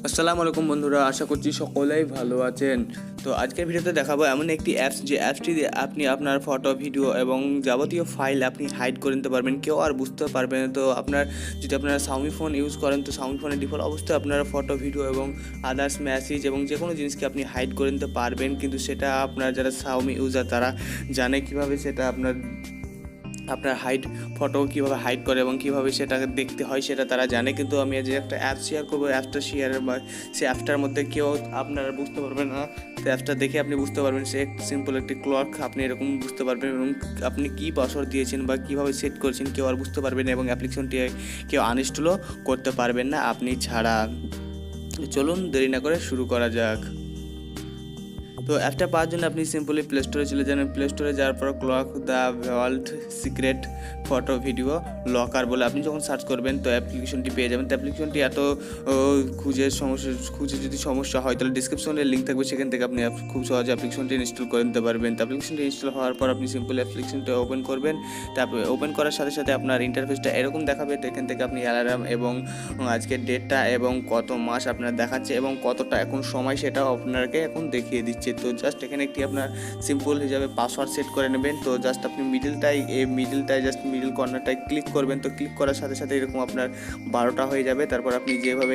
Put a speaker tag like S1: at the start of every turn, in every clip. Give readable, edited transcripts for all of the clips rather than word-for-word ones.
S1: আসসালামু আলাইকুম বন্ধুরা, আশা করছি সকলেই ভালো আছেন। তো আজকের ভিডিওতে দেখাবো এমন একটি অ্যাপস, যে অ্যাপসটি দিয়ে আপনি আপনার ফটো, ভিডিও এবং যাবতীয় ফাইল আপনি হাইড করে নিতে পারবেন, কেউ আর বুঝতে পারবে না। তো যদি আপনারা Xiaomi ফোন ইউজ করেন, তো Xiaomi ফোনের ডিফল্ট অবস্থায় আপনারা ফটো, ভিডিও এবং আদার্স মেসেজ এবং যে কোনো জিনিসকে আপনি হাইড করে নিতে পারবেন। কিন্তু সেটা আপনার যারা Xiaomi ইউজার তারা জানে কীভাবে সেটা আপনার হাইড ফটো কীভাবে হাইড করে এবং কীভাবে সেটাকে দেখতে হয় সেটা তারা জানে। কিন্তু আমি আজ একটা অ্যাপ শেয়ার করবো, অ্যাপটা শেয়ারের সেই অ্যাপটার মধ্যে কেউ আপনারা বুঝতে পারবেন না। তো অ্যাপটা দেখে আপনি বুঝতে পারবেন সে সিম্পল একটি ক্লক, আপনি এরকম বুঝতে পারবেন এবং আপনি কী পাসওয়ার্ড দিয়েছেন বা কীভাবে সেট করেছেন কেউ আর বুঝতে পারবেন এবং অ্যাপ্লিকেশনটি কেউ আনইনস্টলও করতে পারবেন না আপনি ছাড়া। চলুন দেরি না করে শুরু করা যাক। তো অ্যাপটা পাওয়ার জন্য আপনি সিম্পলি প্লে স্টোরে চলে যান। প্লে স্টোরে যাওয়ার পর clock the world secret photo video locker বলে আপনি যখন সার্চ করবেন তো অ্যাপ্লিকেশনটি পেয়ে যাবেন। তো অ্যাপ্লিকেশনটি এত খুঁজে যদি সমস্যা হয় তাহলে ডিসক্রিপশনে লিঙ্ক থাকবে, সেখান থেকে আপনি খুব সহজে অ্যাপ্লিকেশনটি ইনস্টল করে নিতে পারবেন। তো অ্যাপ্লিকেশনটি ইনস্টল হওয়ার পর আপনি সিম্পলি অ্যাপ্লিকেশনটা ওপেন করবেন। তারপর ওপেন করার সাথে সাথে আপনার ইন্টারফেসটা এরকম দেখাবে। তো এখান থেকে আপনি অ্যালার্ম এবং আজকের ডেটটা এবং কত মাস আপনার দেখাচ্ছে এবং কতটা এখন সময় সেটাও আপনাকে এখন দেখিয়ে দিচ্ছে। তো জাস্ট এখানে একটি আপনার সিম্পল হিসাবে পাসওয়ার্ড সেট করে নেবেন। তো জাস্ট আপনি মিডিলটায় জাস্ট মিডিল কর্নারটায় ক্লিক করবেন। তো ক্লিক করার সাথে সাথে এরকম আপনার 12টা হয়ে যাবে। তারপর আপনি যেভাবে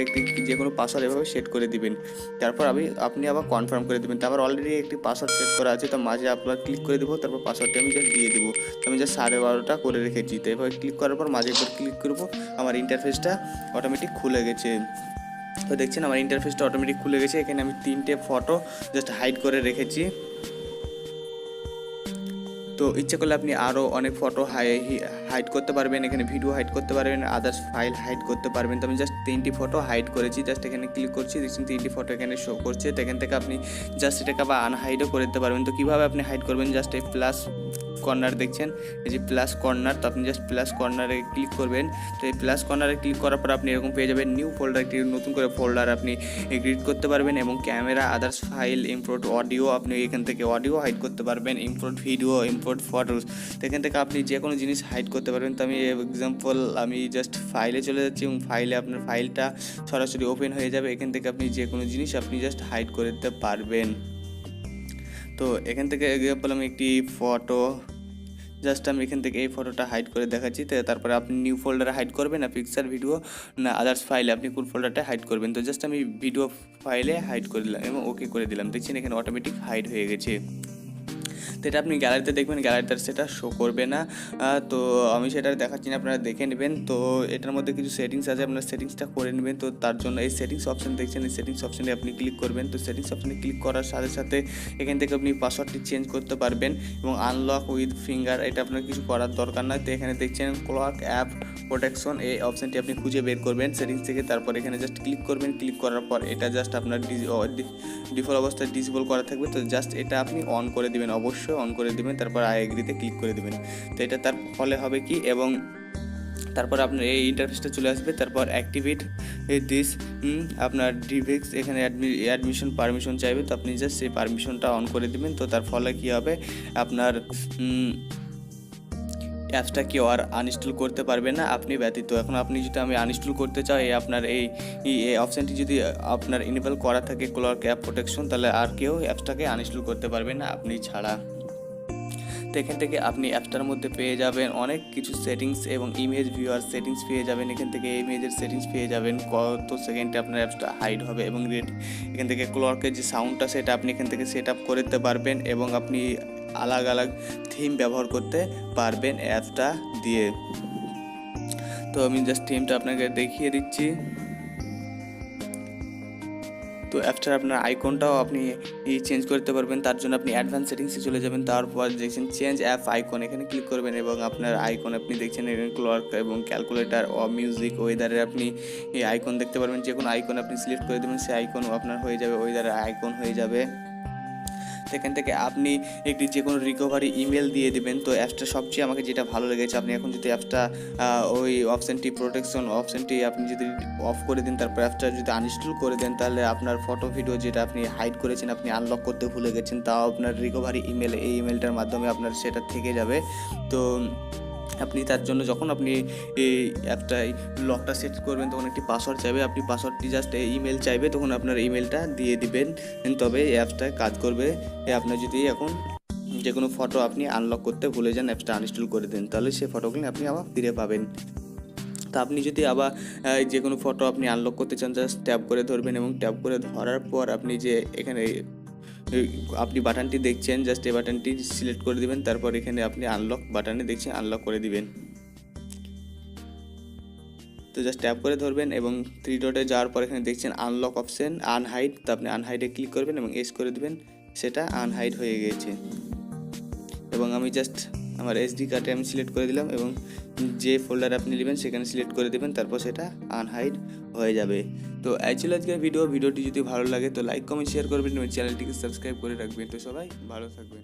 S1: যে কোনো পাসওয়ার্ড এভাবে সেট করে দিবেন। তারপর আপনি আবার কনফার্ম করে দেবেন। তারপর অলরেডি একটি পাসওয়ার্ড সেট করা আছে, তো মাঝে আপনার ক্লিক করে দেবো। তারপর পাসওয়ার্ডটা আমি জাস্ট দিয়ে দেবো। তো আমি জাস্ট 12:30 করে রেখেছি। তো এভাবে ক্লিক করার পর মাঝে একবার ক্লিক করবো, আমার ইন্টারফেসটা অটোমেটিক খুলে গেছে। তো দেখছেন আমার ইন্টারফেসটা অটোমেটিক খুলে গেছে। এখানে আমি 3টে ফটো জাস্ট হাইড করে রেখেছি। তো ইচ্ছে করলে আপনি আরও অনেক ফটো হাইড করতে পারবেন, এখানে ভিডিও হাইড করতে পারবেন, আদার্স ফাইল হাইড করতে পারবেন। তো আমি জাস্ট 3টি ফটো হাইড করেছি। জাস্ট এখানে ক্লিক করছি, দেখছেন 3টি ফটো এখানে শো করছে। তো এখান থেকে আপনি জাস্ট এটাকে আবার আনহাইডও করে দিতে পারবেন। তো কীভাবে আপনি হাইড করবেন, জাস্ট এই প্লাস কর্নার দেখছেন, এই যে প্লাস কর্নার, তো আপনি জাস্ট প্লাস কর্নারে ক্লিক করবেন। তো এই প্লাস কর্নারে ক্লিক করার পর আপনি এরকম পেয়ে যাবেন নিউ ফোল্ডার, একটি নতুন করে ফোল্ডার আপনি ক্রিয়েট করতে পারবেন এবং camera, others file, import audio, আপনি এখান থেকে অডিও হাইড করতে পারবেন, ইম্পোর্ট ভিডিও, ইম্পোর্ট ফটোস। তো এখান থেকে আপনি যে কোনো জিনিস হাইড করতে পারবেন। তো আমি জাস্ট ফাইলে চলে যাচ্ছি এবং আপনার ফাইলটা সরাসরি ওপেন হয়ে যাবে। এখান থেকে আপনি যে কোনো জিনিস আপনি জাস্ট হাইড করে দিতে পারবেন। তো এখান থেকে এক্সাম্পল আমি একটি ফটো জাস্ট আমি এখান থেকে এই ফটোটা হাইড করে দেখাচ্ছি। তো তারপরে আপনি নিউ ফোল্ডারে হাইড করবেন না পিকচার, ভিডিও না আদার্স ফাইলে আপনি কোন ফোল্ডারটা হাইড করবেন। তো জাস্ট আমি ভিডিও ফাইলে হাইড করে দিলাম এবং ওকে করে দিলাম। দেখছেন এখানে অটোমেটিক হাইড হয়ে গেছে। তো এটা আপনি গ্যালারিতে দেখবেন, গ্যালারিতে সেটা শো করবে না। তো আমি সেটা দেখাচ্ছি না, আপনারা দেখে নেবেন। তো এটার মধ্যে কিছু সেটিংস আছে, আপনারা সেটিংসটা করে নেবেন। তো তার জন্য এই সেটিংস অপশান দেখছেন, এই সেটিংস অপশানে আপনি ক্লিক করবেন। তো সেটিংস অপশানে ক্লিক করার সাথে সাথে এখান থেকে আপনি পাসওয়ার্ডটি চেঞ্জ করতে পারবেন এবং আনলক উইথ ফিঙ্গার, এটা আপনার কিছু করার দরকার নয়। তো এখানে দেখছেন ক্লক অ্যাপ প্রোটেকশন, এই অপশানটি আপনি খুঁজে বের করবেন সেটিংস থেকে। তারপর এখানে জাস্ট ক্লিক করবেন। ক্লিক করার পর এটা জাস্ট আপনার ডিফল্ট অবস্থায় ডিসেবল করা থাকবে। তো জাস্ট এটা আপনি অন করে দিবেন, অবশ্যই অন করে দিবেন। তারপর আই এগ্রিতে ক্লিক করে দেবেন। তো এটা তার ফলে হবে কি, এবং তারপর আপনার এই ইন্টারফেসটা চলে আসবে। তারপর অ্যাক্টিভেট দিস আপনার ডিভাইস, এখানে অ্যাডমিশন পারমিশন চাইবে। তো আপনি জাস্ট সেই পারমিশনটা অন করে দেবেন। তো তার ফলে কী হবে, আপনার অ্যাপসটা কেউ আর আনইনস্টল করতে পারবে না আপনি ব্যতীত। এখন আপনি যদি আমি আনইনস্টল করতে চাই, আপনার এই অপশানটি যদি আপনার ইনেবল করা থাকে ক্লক অ্যাপ প্রোটেকশন, তাহলে আর কেউ অ্যাপসটাকে আনইনস্টল করতে পারবে না আপনি ছাড়া। তো এখান থেকে আপনি অ্যাপসটার মধ্যে পেয়ে যাবেন অনেক কিছু সেটিংস এবং ইমেজ ভিউয়ার সেটিংস পেয়ে যাবেন। এখান থেকে ইমেজের সেটিংস পেয়ে যাবেন, কত সেকেন্ডে আপনার অ্যাপসটা হাইড হবে এবং এখান থেকে ক্লকের যে সাউন্ডটা সেটা আপনি এখান থেকে সেট আপ করে দিতে পারবেন এবং আপনি আলাদা থিম ব্যবহার করতে পারবেন অ্যাপসটা দিয়ে। তো আমি জাস্ট থিমটা আপনাকে দেখিয়ে দিচ্ছি। তো অ্যাপটার আপনার আইকনটাও আপনি চেঞ্জ করতে পারবেন। তার জন্য আপনি অ্যাডভান্স সেটিংসে চলে যাবেন। তারপর দেখছেন চেঞ্জ অ্যাপ আইকন, এখানে ক্লিক করবেন এবং আপনার আইকন আপনি দেখছেন এখানে ক্লক এবং ক্যালকুলেটার ও মিউজিক ওয়েদারের আপনি এই আইকন দেখতে পারবেন। যে কোনো আইকন আপনি সিলেক্ট করে দেবেন, সেই আইকনও আপনার হয়ে যাবে, ওয়েদারের আইকন হয়ে যাবে। সেখান থেকে আপনি একটি যে কোনো রিকভারি ইমেল দিয়ে দেবেন। তো অ্যাপসটা সবচেয়ে আমাকে যেটা ভালো লেগেছে, আপনি এখন যদি অ্যাপসটা ওই অপশানটি প্রোটেকশন অপশানটি আপনি যদি অফ করে দেন, তারপর অ্যাপসটা যদি আনইনস্টল করে দেন, তাহলে আপনার ফটো ভিডিও যেটা আপনি হাইড করেছেন, আপনি আনলক করতে ভুলে গেছেন, তাও আপনার রিকভারি ইমেল, এই ইমেলটার মাধ্যমে আপনার সেটা থেকে যাবে। তো আপনি তার জন্য যখন আপনি এই অ্যাপটায় লকটা সেট করবেন তখন একটি পাসওয়ার্ড চাইবে, আপনি পাসওয়ার্ডটি জাস্ট ইমেল চাইবে, তখন আপনার ইমেলটা দিয়ে দিবেন, তবে এই অ্যাপসটায় কাজ করবে। আপনার যদি এখন যে কোনো ফটো আপনি আনলক করতে ভুলে যান, অ্যাপসটা আনইনস্টল করে দেন, তাহলে সেই ফটোগুলো আপনি আবার ফিরে পাবেন। তা আপনি যদি আবার যে কোনো ফটো আপনি আনলক করতে চান, জাস্ট ট্যাপ করে ধরবেন এবং ট্যাপ করে ধরার পর আপনি যে এখানে আপনি বাটনটি দেখছেন, জাস্ট এই বাটনটি সিলেক্ট করে দিবেন, তারপর এখানে আপনি আনলক বাটনে দেখছেন আনলক করে দিবেন। তো জাস্ট ট্যাপ করে ধরবেন এবং থ্রি ডটে যাওয়ার পর এখানে দেখছেন আনলক অপশন আনহাইড, তো আপনি আনহাইডে ক্লিক করবেন এবং এস করে দিবেন, সেটা আনহাইড হয়ে গিয়েছে। এবং আমি জাস্ট আমার এসডি কার্ডে আমি সিলেক্ট করে দিলাম এবং যে ফোল্ডার আপনি নেবেন সেখানে সিলেক্ট করে দেবেন, তারপর সেটা আনহাইড হয়ে যাবে। তো এই ছিল আজকের ভিডিওটি যদি ভালো লাগে তো লাইক কমেন্ট শেয়ার করবেন এবং চ্যানেলটিকে সাবস্ক্রাইব করে রাখবেন। তো সবাই ভালো থাকবেন।